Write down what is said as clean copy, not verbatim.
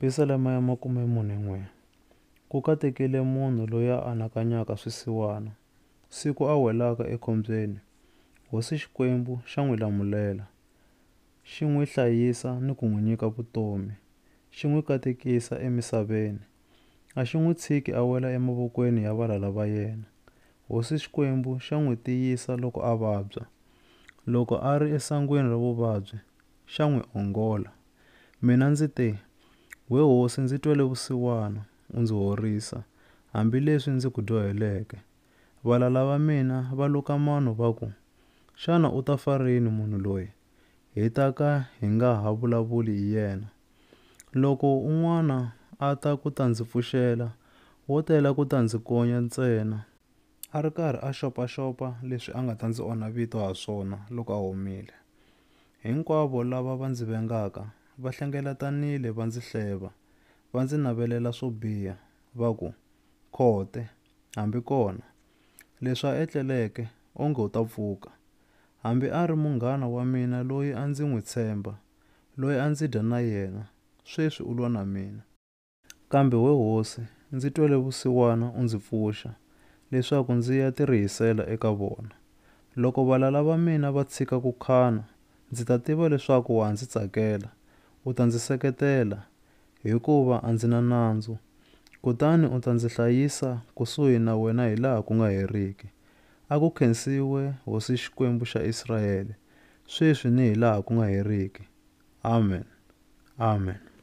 Psalm ya 41. Ku katekile munhu loyi a anakanyaka swisiwana. Siku a welaka ekhombyeni, Hosi Xikwembu xa n'wi lamulela, xi n'wi hlayisa ni ku n'wi nyika vutomi, xi n'wi katekisa emisaveni. A xi n'wi tshiki a wela emavokweni ya valala va yena. Hosi Xikwembu xa n'wi tiyisa loko a vabya. Loko a ri esangweni ra vuvabyi, xa n'wi ongola. Mina ndzi te, we Hosi ndzi twele vusiwana, u ndzi horisa, hambileswi ndzi ku dyoheleke. Valala va mina va luka mano va ku, xana u ta fa rini munhu loyi? Hi ta ka hi nga ha vulavuli hi yena. Loko un'wana a ta ku ta ndzi pfuxela, wo tela ku ta ndzi konya ntsena. A ri karhi a xopaxopa leswi a nga ta ndzi onha vito ha swona loko a humile. Hinkwavo lava va ndzi vengaka va hlengeletanile va ndzi hleva, va ndzi navelela swo biha, va ku, khote, hambi kona. Leswi a etleleke, onge u ta pfuka. Hambi a ri munghana wa mina loyi a ndzi n'wi tshemba, loyi a ndzi dya na yena, sweswi u lwa na mina. Kambe we Hosi, ndzi twele vusiwana u ndzi pfuxa, leswaku ndzi ya tirihisela eka vona. Loko valala va mina va tshika ku khana, ndzi ta tiva leswaku wa ndzi tsakela, u ta ndzi seketela, hikuva a ndzi na nandzu. Kutani u ta ndzi hlayisa kusuhi na wena hi laha ku nga heriki. A ku khensiwe Hosi Xikwembu xa Israyele, sweswi ni hi laha ku nga heriki. Amen. Amen.